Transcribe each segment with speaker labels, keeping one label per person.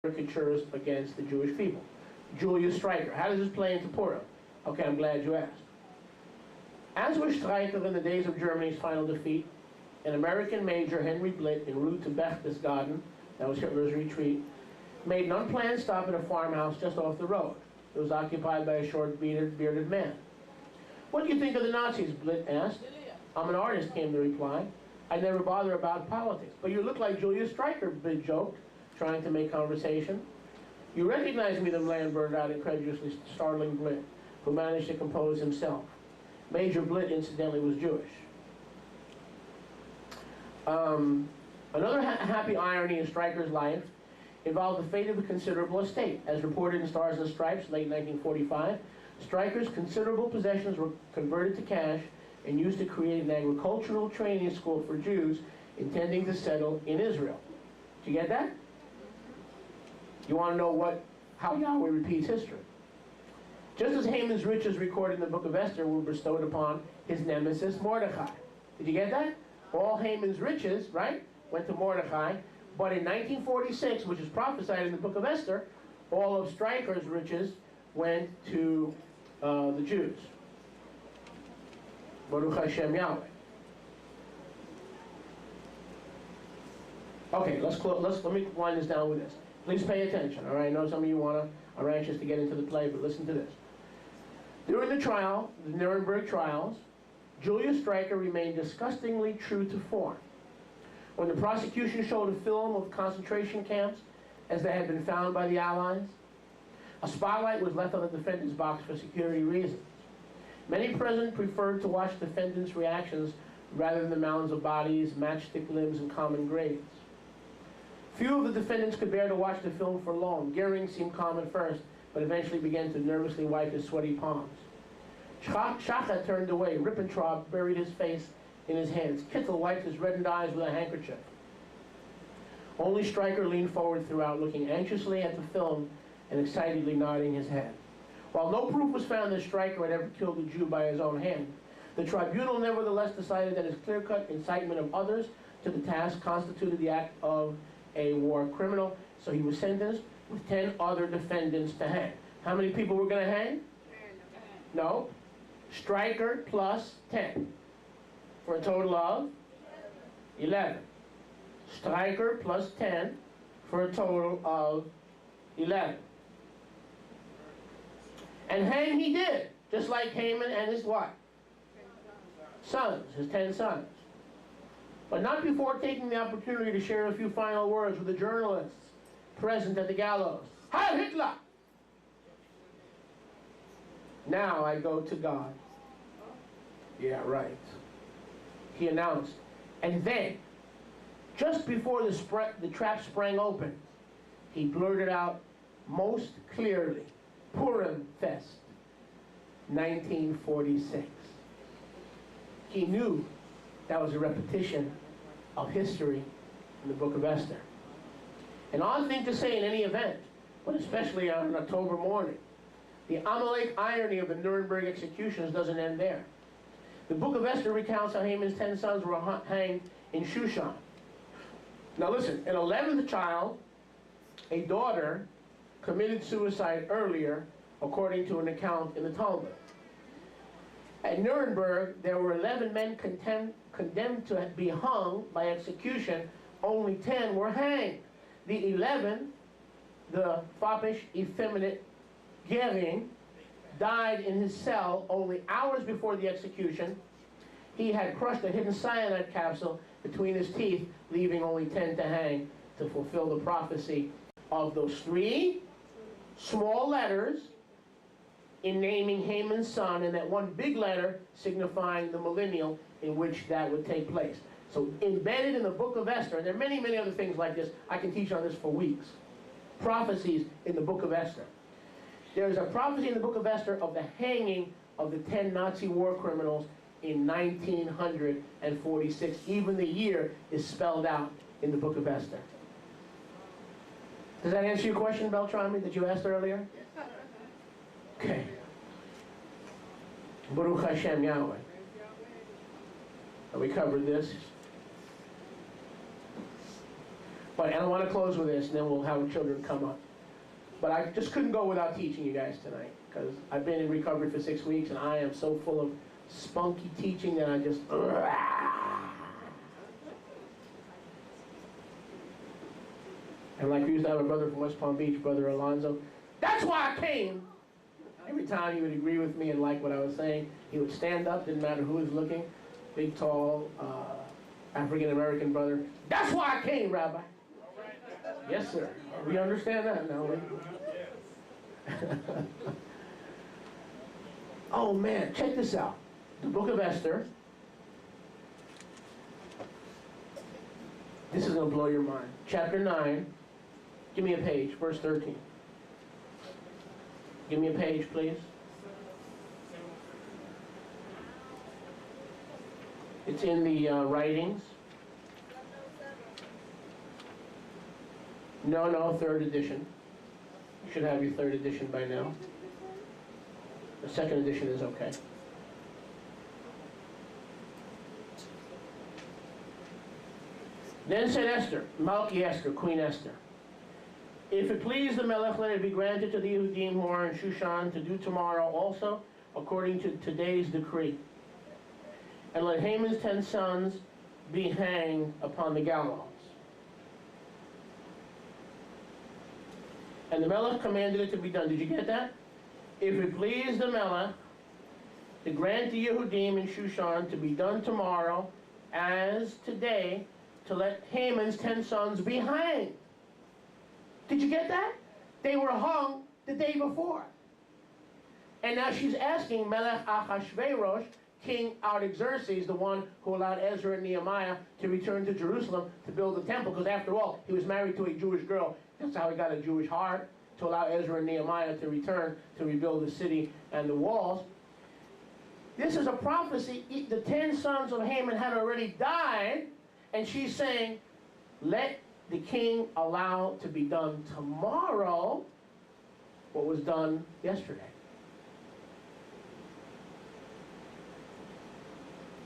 Speaker 1: caricatures against the Jewish people. Julius Streicher. How does this play into Purim? Okay, I'm glad you asked. As was Streicher in the days of Germany's final defeat, an American major, Henry Blitt, en route to Berchtesgaden, that was Hitler's retreat, made an unplanned stop at a farmhouse just off the road. It was occupied by a short bearded man. "What do you think of the Nazis?" Blitt asked. "I'm an artist," came the reply. "I never bother about politics." "But you look like Julius Streicher," Blitt joked, trying to make conversation. "You recognize me," the man burned out incredulously, startling Blitt, who managed to compose himself. Major Blitt, incidentally, was Jewish. Another happy irony in Streicher's life involved the fate of a considerable estate. As reported in Stars and Stripes, late 1945, Streicher's considerable possessions were converted to cash and used to create an agricultural training school for Jews intending to settle in Israel. Did you get that? You want to know how Yahweh repeats history. Just as Haman's riches recorded in the book of Esther were bestowed upon his nemesis Mordecai. Did you get that? All Haman's riches, right, went to Mordecai. But in 1946, which is prophesied in the book of Esther, all of Streicher's riches went to the Jews. Baruch Hashem Yahweh. Okay, let me wind this down with this. Please pay attention, all right? I know some of you are anxious to get into the play, but listen to this. During the trial, the Nuremberg trials, Julius Streicher remained disgustingly true to form. When the prosecution showed a film of concentration camps as they had been found by the Allies, a spotlight was left on the defendant's box for security reasons. Many present preferred to watch defendants' reactions rather than the mounds of bodies, matchstick limbs, and common graves. Few of the defendants could bear to watch the film for long. Goering seemed calm at first, but eventually began to nervously wipe his sweaty palms. Schacha turned away. Ribbentrop buried his face in his hands. Kittel wiped his reddened eyes with a handkerchief. Only Streicher leaned forward throughout, looking anxiously at the film and excitedly nodding his head. While no proof was found that Streicher had ever killed a Jew by his own hand, the tribunal nevertheless decided that his clear-cut incitement of others to the task constituted the act of a war criminal, so he was sentenced with 10 other defendants to hang. How many people were going to hang? No. Streicher plus 10. For a total of 11. Streicher plus 10 for a total of 11. And hang he did, just like Haman and his what? Sons, his 10 sons. But not before taking the opportunity to share a few final words with the journalists present at the gallows. Heil Hitler! Now I go to God. Yeah, right. He announced. And then, just before the trap sprang open, he blurted out most clearly, Purim Fest, 1946. He knew that was a repetition of history in the book of Esther. An odd thing to say in any event, but especially on an October morning. The Amalek irony of the Nuremberg executions doesn't end there. The book of Esther recounts how Haman's 10 sons were hanged in Shushan. Now listen, an 11th child, a daughter, committed suicide earlier, according to an account in the Talmud. At Nuremberg, there were 11 men condemned to be hung by execution. Only 10 were hanged. The 11th, the foppish, effeminate Goering, died in his cell only hours before the execution. He had crushed a hidden cyanide capsule between his teeth, leaving only 10 to hang to fulfill the prophecy of those 3 small letters in naming Haman's son, and that one big letter signifying the millennial in which that would take place. So embedded in the book of Esther, and there are many, many other things like this. I can teach on this for weeks. Prophecies in the book of Esther. There is a prophecy in the book of Esther of the hanging of the 10 Nazi war criminals in 1946. Even the year is spelled out in the book of Esther. Does that answer your question, Beltrami, that you asked earlier? Okay. Baruch Hashem Yahweh. And we covered this. But, and I want to close with this, and then we'll have children come up. But I just couldn't go without teaching you guys tonight, because I've been in recovery for 6 weeks, and I am so full of spunky teaching that I just... And like we used to have a brother from West Palm Beach, Brother Alonzo. That's why I came. Every time he would agree with me and like what I was saying, he would stand up, didn't matter who was looking. Big, tall, African-American brother. That's why I came, Rabbi. Yes, sir. We understand that now. Oh, man, check this out. The book of Esther. This is going to blow your mind. Chapter 9. Give me a page, verse 13. Give me a page, please. It's in the writings. No, third edition. You should have your third edition by now. The second edition is okay. Then said Esther, Malki Esther, Queen Esther, if it please the Melech, let it be granted to the Yehudim who are in Shushan to do tomorrow also, according to today's decree. And let Haman's 10 sons be hanged upon the gallows. And the Melech commanded it to be done. Did you get that? If it please the Melech to grant the Yehudim in Shushan to be done tomorrow, as today, to let Haman's 10 sons be hanged. Did you get that? They were hung the day before. And now she's asking Melech Achashverosh, King Artaxerxes, the one who allowed Ezra and Nehemiah to return to Jerusalem to build the temple, because after all, he was married to a Jewish girl. That's how he got a Jewish heart, to allow Ezra and Nehemiah to return to rebuild the city and the walls. This is a prophecy. The 10 sons of Haman had already died, and she's saying, let the king allow to be done tomorrow what was done yesterday.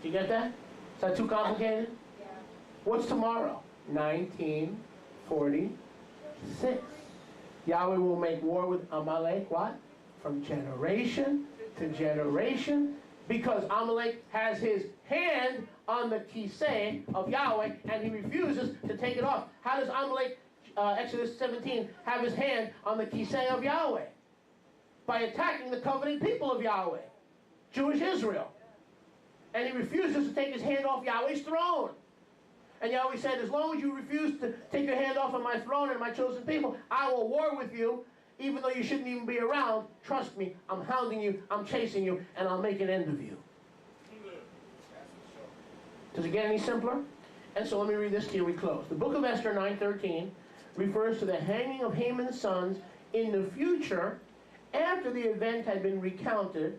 Speaker 1: Do you get that? Is that too complicated?
Speaker 2: Yeah.
Speaker 1: What's tomorrow? 1946. Yahweh will make war with Amalek, what? From generation to generation. Because Amalek has his hand on the kisei of Yahweh, and he refuses to take it off. How does Amalek, Exodus 17, have his hand on the kisei of Yahweh? By attacking the covenant people of Yahweh, Jewish Israel. And he refuses to take his hand off Yahweh's throne. And Yahweh said, as long as you refuse to take your hand off of my throne and my chosen people, I will war with you, even though you shouldn't even be around. Trust me, I'm hounding you, I'm chasing you, and I'll make an end of you. Does it get any simpler? And so let me read this to you, we close. The book of Esther 9:13 refers to the hanging of Haman's sons in the future, after the event had been recounted,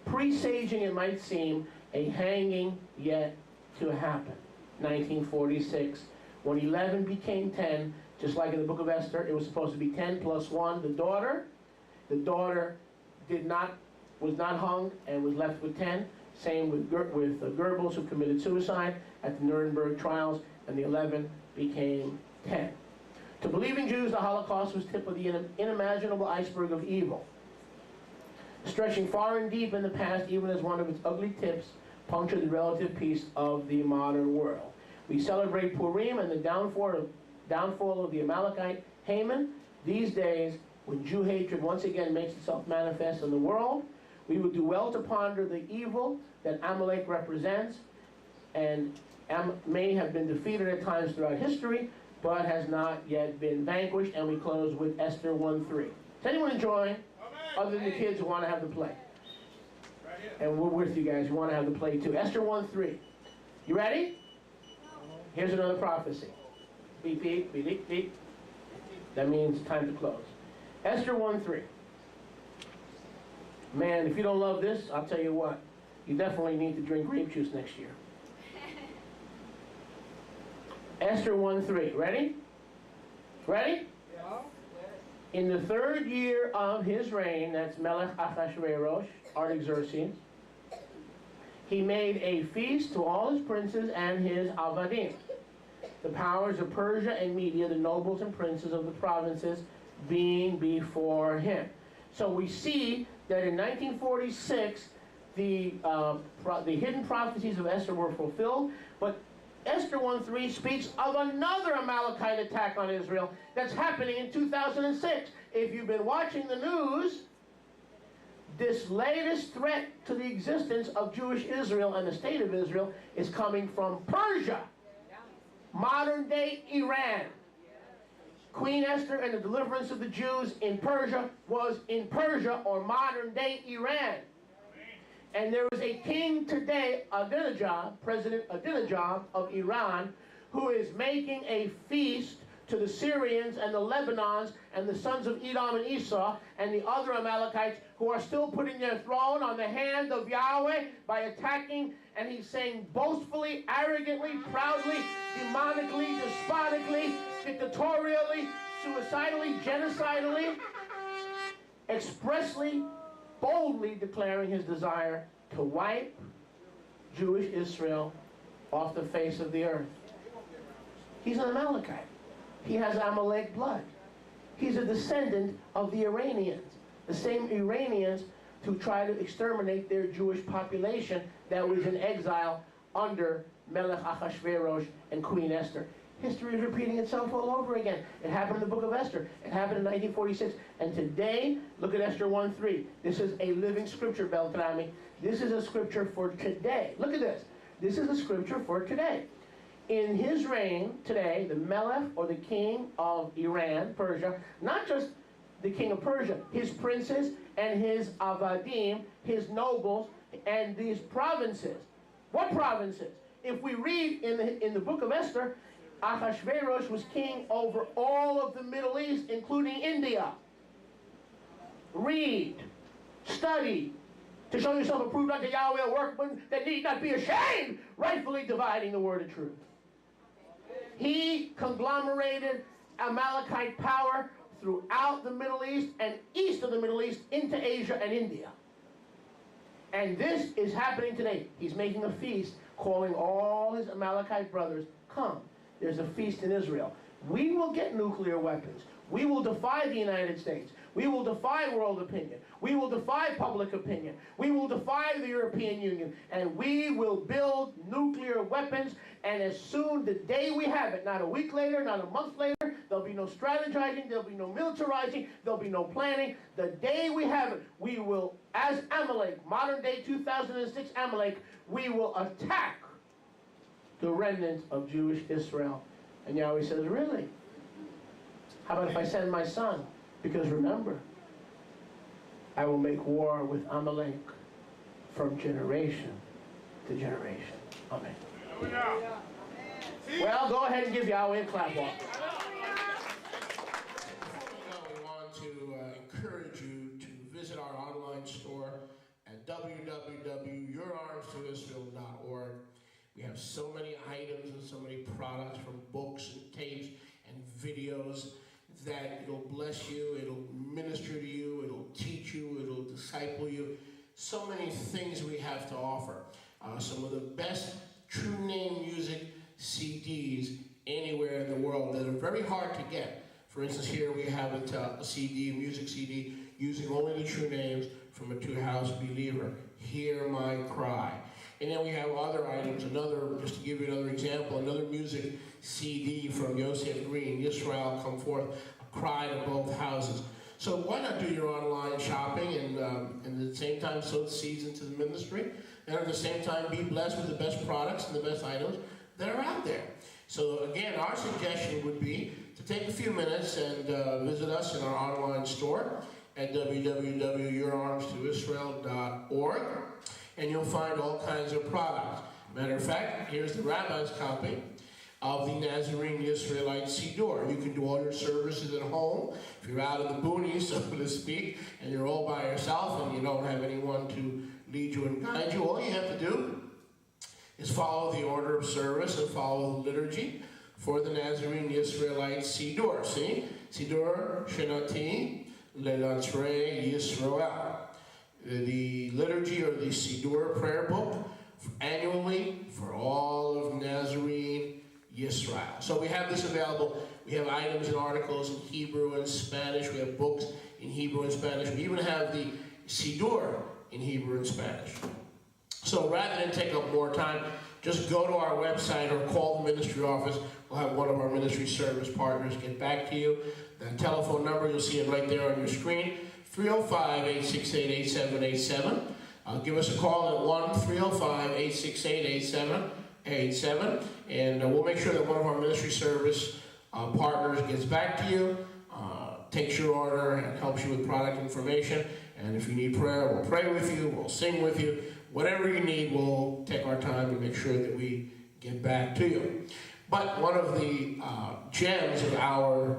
Speaker 1: presaging, it might seem, a hanging yet to happen. 1946, when 11 became 10, just like in the book of Esther, it was supposed to be 10 plus 1, the daughter. The daughter was not hung and was left with 10. Same with Goebbels, who committed suicide at the Nuremberg trials, and the 11 became 10. To believing Jews, the Holocaust was tip of the unimaginable iceberg of evil, stretching far and deep in the past, even as one of its ugly tips punctured the relative peace of the modern world. We celebrate Purim and the downfall of the Amalekite Haman. These days, when Jew hatred once again makes itself manifest in the world, we would do well to ponder the evil that Amalek represents, and may have been defeated at times throughout history, but has not yet been vanquished. And we close with Esther 1:3. Is anyone enjoying? Other than the kids who want to have the play. And we're with you guys who want to have the play too. Esther 1:3. You ready? Here's another prophecy. Beep, beep, beep, beep, beep. That means time to close. Esther 1:3. Man, if you don't love this, I'll tell you what. You definitely need to drink grape juice next year. Esther 1:3. Ready? Ready?
Speaker 2: Yeah.
Speaker 1: In the 3rd year of his reign, that's Melech Achashverosh, Artaxerxes, he made a feast to all his princes and his avadim. the powers of Persia and Media, the nobles and princes of the provinces being before him. So we see that in 1946, the hidden prophecies of Esther were fulfilled, but Esther 1:3 speaks of another Amalekite attack on Israel that's happening in 2006. If you've been watching the news, this latest threat to the existence of Jewish Israel and the state of Israel is coming from Persia, modern-day Iran. Queen Esther and the deliverance of the Jews in Persia was in Persia, or modern-day Iran. And there is a king today, Ahmadinejad, President Ahmadinejad of Iran, who is making a feast to the Syrians and the Lebanons and the sons of Edom and Esau and the other Amalekites who are still putting their throne on the hand of Yahweh by attacking, and he's saying boastfully, arrogantly, proudly, demonically, despotically, dictatorially, suicidally, genocidally, expressly, boldly declaring his desire to wipe Jewish Israel off the face of the earth. He's an Amalekite. He has Amalek blood. He's a descendant of the Iranians, the same Iranians who try to exterminate their Jewish population that was in exile under Melech Achashverosh and Queen Esther. History is repeating itself all over again. It happened in the book of Esther. It happened in 1946. And today, look at Esther 1:3. This is a living scripture, Beltrami. This is a scripture for today. Look at this. This is a scripture for today. In his reign today, the Melech, or the king of Iran, Persia, not just the king of Persia, his princes and his avadim, his nobles, and these provinces. What provinces? If we read in the book of Esther, Ahasuerus was king over all of the Middle East, including India. Read, study, to show yourself approved unto Yahweh, a workman that need not be ashamed, rightfully dividing the word of truth. He conglomerated Amalekite power throughout the Middle East and east of the Middle East into Asia and India. And this is happening today. He's making a feast, calling all his Amalekite brothers, come. There's a feast in Israel. We will get nuclear weapons. We will defy the United States. We will defy world opinion. We will defy public opinion. We will defy the European Union. And we will build nuclear weapons. And as soon, the day we have it, not a week later, not a month later, there'll be no strategizing, there'll be no militarizing, there'll be no planning. The day we have it, we will, as Amalek, modern day 2006 Amalek, we will attack the remnant of Jewish Israel. And Yahweh says, really? How about if I send my son? Because remember, I will make war with Amalek from generation to generation. Amen. Well, go ahead and give Yahweh a clap off.
Speaker 2: We want to encourage you to visit our online store at www.yourarmstoisrael.org. We have so many items and so many products, from books and tapes and videos, that it'll bless you, it'll minister to you, it'll teach you, it'll disciple you. So many things we have to offer. Some of the best true name music CDs anywhere in the world that are very hard to get. For instance, here we have a CD, a music CD, using only the true names from a two-house believer. Hear My Cry. And then we have other items, just to give you another example, another music CD from Yosef Green, Yisrael Come Forth, A Cry to Both Houses. So why not do your online shopping and at the same time sow seeds into the ministry, and at the same time be blessed with the best products and the best items that are out there. So again, our suggestion would be to take a few minutes and visit us in our online store at www.yourarmstoisrael.org. And you'll find all kinds of products. Matter of fact, here's the rabbi's copy of the Nazarene Israelite Siddur. You can do all your services at home. If you're out of the boonies, so to speak, and you're all by yourself and you don't have anyone to lead you and guide you, all you have to do is follow the order of service and follow the liturgy for the Nazarene Israelite Siddur. See? Siddur Shenati Lelantre Yisroel. The liturgy, or the Siddur prayer book, annually for all of Nazarene Yisrael. So we have this available. We have items and articles in Hebrew and Spanish. We have books in Hebrew and Spanish. We even have the Siddur in Hebrew and Spanish. So rather than take up more time, just go to our website or call the ministry office. We'll have one of our ministry service partners get back to you. The telephone number, you'll see it right there on your screen, 305-868-8787. Give us a call at 1-305-868-8787, and we'll make sure that one of our ministry service partners gets back to you, takes your order, and helps you with product information. And if you need prayer, we'll pray with you, we'll sing with you. Whatever you need, we'll take our time to make sure that we get back to you. But one of the gems of our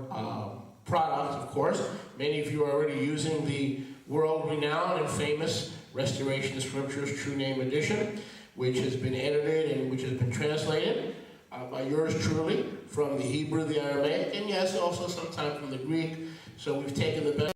Speaker 2: products, of course, many of you are already using the world-renowned and famous Restoration of Scripture's True Name Edition, which has been edited and which has been translated by yours truly from the Hebrew, the Aramaic, and yes, also sometimes from the Greek. So we've taken the best